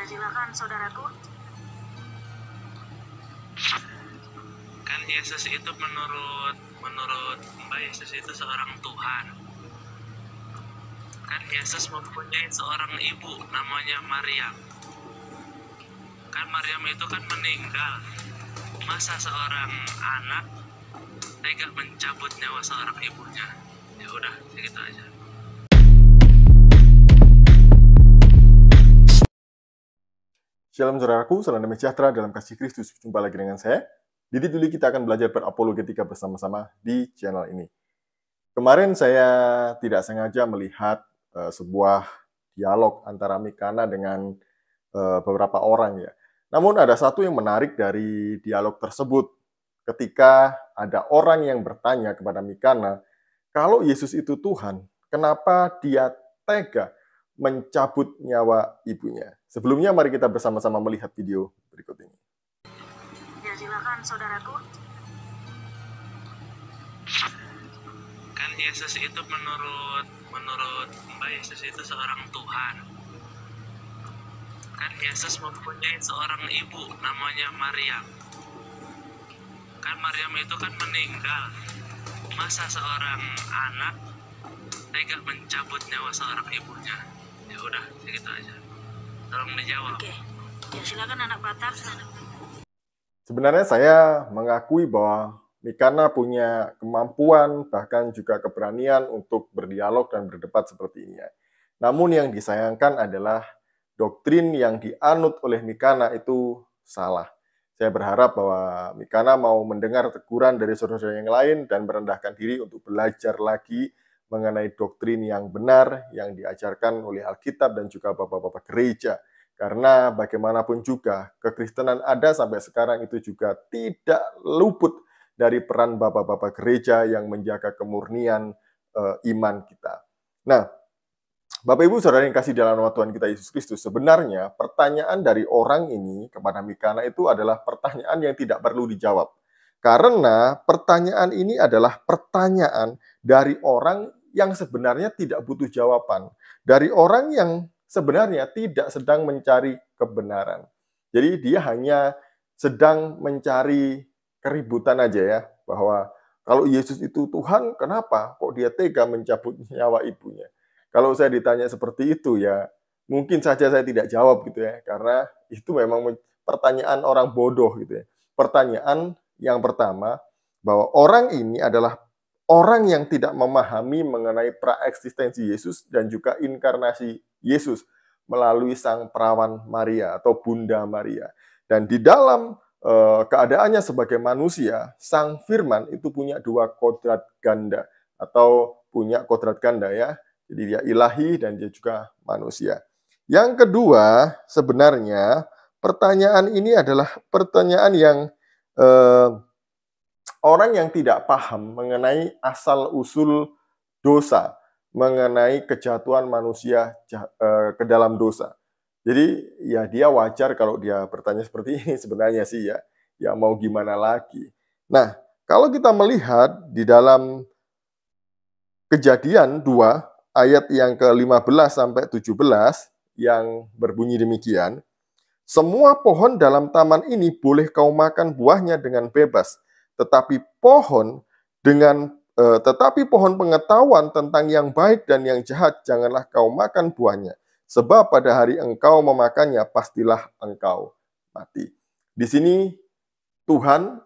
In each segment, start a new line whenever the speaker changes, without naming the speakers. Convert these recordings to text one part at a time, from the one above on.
Ya silakan saudaraku.
Kan Yesus itu menurut Mbak Yesus itu seorang Tuhan. Kan Yesus mempunyai seorang ibu namanya Maryam. Kan Maryam itu kan meninggal. Masa seorang anak tega mencabut nyawa seorang ibunya? Ya udah, segitu aja.
Shalom saudaraku, salam damai sejahtera dalam kasih Kristus. Jumpa lagi dengan saya. Didi Duli, kita akan belajar berapologetika bersama-sama di channel ini. Kemarin saya tidak sengaja melihat sebuah dialog antara Mikana dengan beberapa orang ya. Namun ada satu yang menarik dari dialog tersebut. Ketika ada orang yang bertanya kepada Mikana, kalau Yesus itu Tuhan, kenapa dia tega mencabut nyawa ibunya? Sebelumnya mari kita bersama-sama melihat video berikut ini.
Ya silakan saudaraku.
Kan Yesus itu menurut Mbak Yesus itu seorang Tuhan. Kan Yesus mempunyai seorang ibu namanya Maryam. Kan Maryam itu kan meninggal. Masa seorang anak tega mencabut nyawa seorang ibunya? Ya udah, segitu aja. Tolong dijawab.
Oke. Ya silakan anak Batak.
Sebenarnya saya mengakui bahwa Mikana punya kemampuan, bahkan juga keberanian untuk berdialog dan berdebat seperti ini. Namun yang disayangkan adalah doktrin yang dianut oleh Mikana itu salah. Saya berharap bahwa Mikana mau mendengar teguran dari saudara-saudara yang lain dan merendahkan diri untuk belajar lagi mengenai doktrin yang benar yang diajarkan oleh Alkitab dan juga bapak-bapak gereja. Karena bagaimanapun juga, kekristenan ada sampai sekarang itu juga tidak luput dari peran bapak-bapak gereja yang menjaga kemurnian iman kita. Nah, Bapak Ibu Saudara yang kasih dalam nama Tuhan kita Yesus Kristus, sebenarnya pertanyaan dari orang ini kepada Mikana itu adalah pertanyaan yang tidak perlu dijawab. Karena pertanyaan ini adalah pertanyaan dari orang yang sebenarnya tidak butuh jawaban. Dari orang yang sebenarnya tidak sedang mencari kebenaran. Jadi dia hanya sedang mencari keributan aja ya, bahwa kalau Yesus itu Tuhan, kenapa kok dia tega mencabut nyawa ibunya? Kalau saya ditanya seperti itu ya, mungkin saja saya tidak jawab gitu ya, karena itu memang pertanyaan orang bodoh gitu ya. Pertanyaan yang pertama, bahwa orang ini adalah orang yang tidak memahami mengenai praeksistensi Yesus dan juga inkarnasi Yesus melalui sang perawan Maria atau Bunda Maria. Dan di dalam keadaannya sebagai manusia, sang firman itu punya dua kodrat ganda atau punya kodrat ganda ya. Jadi dia ilahi dan dia juga manusia. Yang kedua, sebenarnya pertanyaan ini adalah pertanyaan yang orang yang tidak paham mengenai asal-usul dosa, mengenai kejatuhan manusia ke dalam dosa. Jadi ya dia wajar kalau dia bertanya seperti ini sebenarnya sih ya. Ya mau gimana lagi. Nah, kalau kita melihat di dalam Kejadian 2 ayat yang ke-15 sampai 17 yang berbunyi demikian, semua pohon dalam taman ini boleh kau makan buahnya dengan bebas, tetapi pohon pengetahuan tentang yang baik dan yang jahat janganlah kau makan buahnya, sebab pada hari engkau memakannya pastilah engkau mati. Di sini Tuhan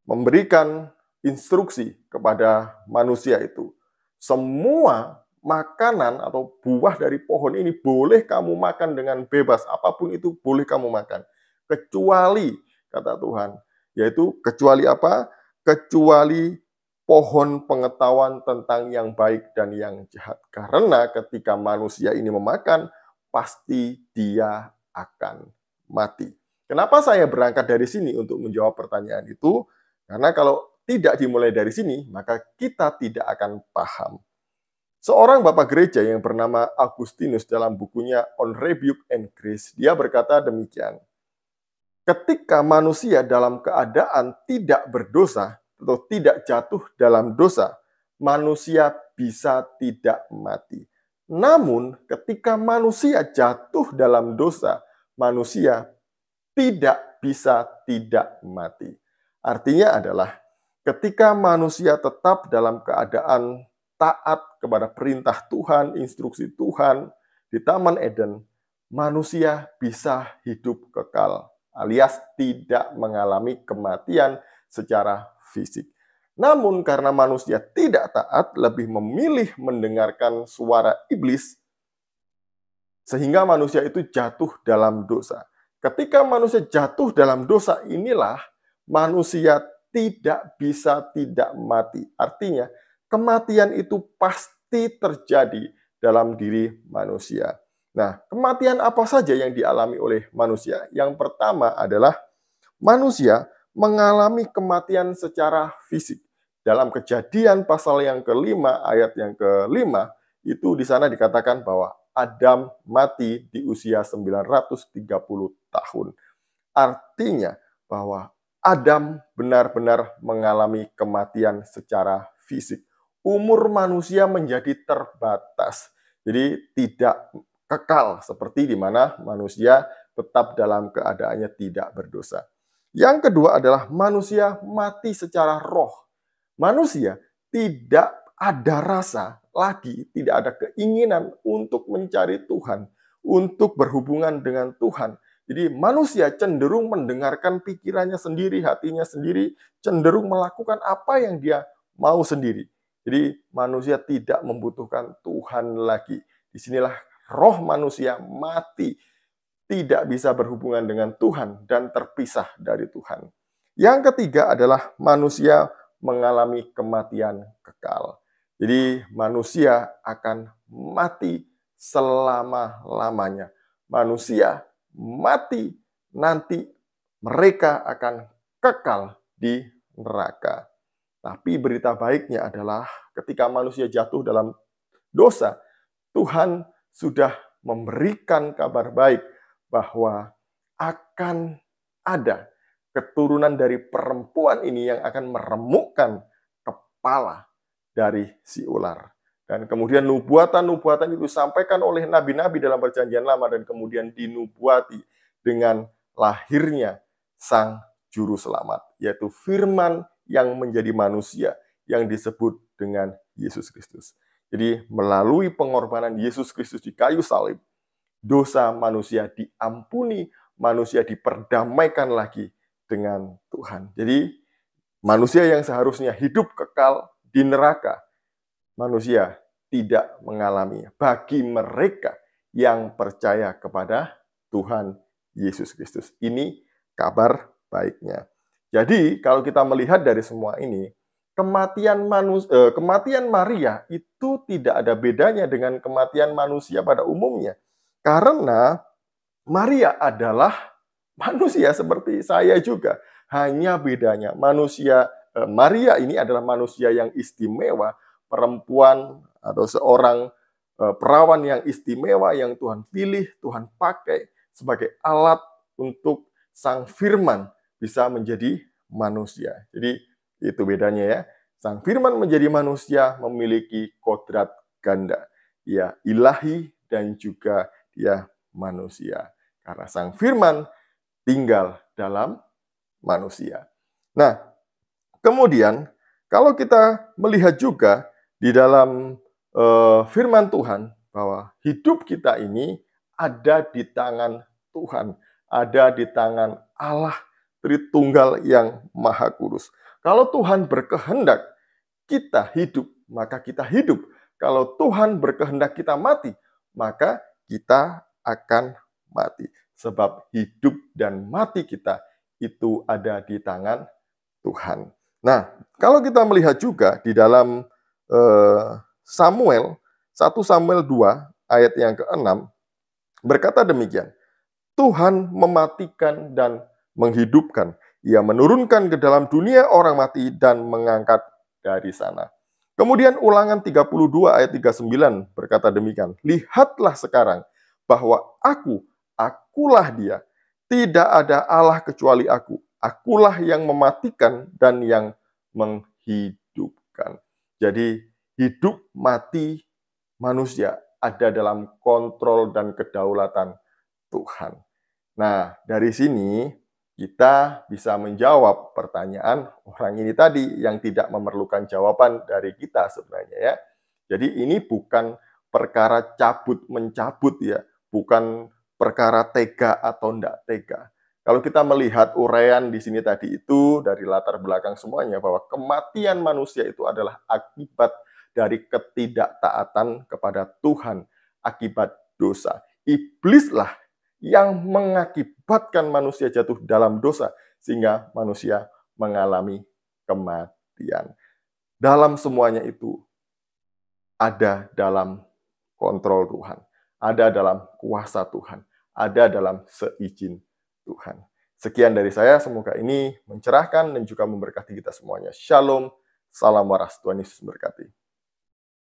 memberikan instruksi kepada manusia itu. Semua makanan atau buah dari pohon ini boleh kamu makan dengan bebas. Apapun itu boleh kamu makan. Kecuali, kata Tuhan, yaitu kecuali apa? Kecuali pohon pengetahuan tentang yang baik dan yang jahat. Karena ketika manusia ini memakan, pasti dia akan mati. Kenapa saya berangkat dari sini untuk menjawab pertanyaan itu? Karena kalau tidak dimulai dari sini, maka kita tidak akan paham. Seorang bapak gereja yang bernama Augustinus dalam bukunya On Rebuke and Grace, dia berkata demikian. Ketika manusia dalam keadaan tidak berdosa atau tidak jatuh dalam dosa, manusia bisa tidak mati. Namun ketika manusia jatuh dalam dosa, manusia tidak bisa tidak mati. Artinya adalah ketika manusia tetap dalam keadaan taat kepada perintah Tuhan, instruksi Tuhan di Taman Eden, manusia bisa hidup kekal, alias tidak mengalami kematian secara fisik. Namun karena manusia tidak taat, lebih memilih mendengarkan suara iblis, sehingga manusia itu jatuh dalam dosa. Ketika manusia jatuh dalam dosa, inilah manusia tidak bisa tidak mati. Artinya, kematian itu pasti terjadi dalam diri manusia. Nah, kematian apa saja yang dialami oleh manusia? Yang pertama adalah manusia mengalami kematian secara fisik. Dalam Kejadian pasal yang kelima, ayat yang kelima, itu di sana dikatakan bahwa Adam mati di usia 930 tahun. Artinya bahwa Adam benar-benar mengalami kematian secara fisik. Umur manusia menjadi terbatas. Jadi tidak kekal seperti di mana manusia tetap dalam keadaannya tidak berdosa. Yang kedua adalah manusia mati secara roh. Manusia tidak ada rasa lagi, tidak ada keinginan untuk mencari Tuhan, untuk berhubungan dengan Tuhan. Jadi manusia cenderung mendengarkan pikirannya sendiri, hatinya sendiri, cenderung melakukan apa yang dia mau sendiri. Jadi manusia tidak membutuhkan Tuhan lagi. Disinilah roh manusia mati, tidak bisa berhubungan dengan Tuhan dan terpisah dari Tuhan. Yang ketiga adalah manusia mengalami kematian kekal. Jadi manusia akan mati selama-lamanya. Manusia mati, nanti mereka akan kekal di neraka. Tapi berita baiknya adalah ketika manusia jatuh dalam dosa, Tuhan sudah memberikan kabar baik bahwa akan ada keturunan dari perempuan ini yang akan meremukkan kepala dari si ular. Dan kemudian nubuatan-nubuatan itu disampaikan oleh nabi-nabi dalam Perjanjian Lama dan kemudian dinubuati dengan lahirnya Sang Juru Selamat, yaitu firman yang menjadi manusia yang disebut dengan Yesus Kristus. Jadi melalui pengorbanan Yesus Kristus di kayu salib, dosa manusia diampuni, manusia diperdamaikan lagi dengan Tuhan. Jadi manusia yang seharusnya hidup kekal di neraka, manusia tidak mengalami bagi mereka yang percaya kepada Tuhan Yesus Kristus. Ini kabar baiknya. Jadi kalau kita melihat dari semua ini, kematian Maria itu tidak ada bedanya dengan kematian manusia pada umumnya. Karena Maria adalah manusia seperti saya juga. Hanya bedanya Maria ini adalah manusia yang istimewa, perempuan atau seorang perawan yang istimewa yang Tuhan pilih, Tuhan pakai sebagai alat untuk Sang Firman bisa menjadi manusia. Jadi itu bedanya ya. Sang Firman menjadi manusia memiliki kodrat ganda. Dia ilahi dan juga dia manusia. Karena Sang Firman tinggal dalam manusia. Nah, kemudian kalau kita melihat juga di dalam firman Tuhan bahwa hidup kita ini ada di tangan Tuhan, ada di tangan Allah Tritunggal yang Maha Kudus. Kalau Tuhan berkehendak kita hidup, maka kita hidup. Kalau Tuhan berkehendak kita mati, maka kita akan mati. Sebab hidup dan mati kita itu ada di tangan Tuhan. Nah, kalau kita melihat juga di dalam Samuel, 1 Samuel 2 ayat yang ke-6, berkata demikian, Tuhan mematikan dan menghidupkan. Ia menurunkan ke dalam dunia orang mati dan mengangkat dari sana. Kemudian Ulangan 32 ayat 39 berkata demikian, lihatlah sekarang bahwa akulah dia. Tidak ada Allah kecuali aku. Akulah yang mematikan dan yang menghidupkan. Jadi hidup mati manusia ada dalam kontrol dan kedaulatan Tuhan. Nah, dari sini kita bisa menjawab pertanyaan orang ini tadi yang tidak memerlukan jawaban dari kita sebenarnya ya. Jadi ini bukan perkara cabut-mencabut ya, bukan perkara tega atau enggak tega. Kalau kita melihat uraian di sini tadi itu dari latar belakang semuanya bahwa kematian manusia itu adalah akibat dari ketidaktaatan kepada Tuhan, akibat dosa. Iblislah yang mengakibatkan manusia jatuh dalam dosa sehingga manusia mengalami kematian. Dalam semuanya itu ada dalam kontrol Tuhan, ada dalam kuasa Tuhan, ada dalam seizin Tuhan. Sekian dari saya, semoga ini mencerahkan dan juga memberkati kita semuanya. Shalom, salam waras, Tuhan Yesus memberkati.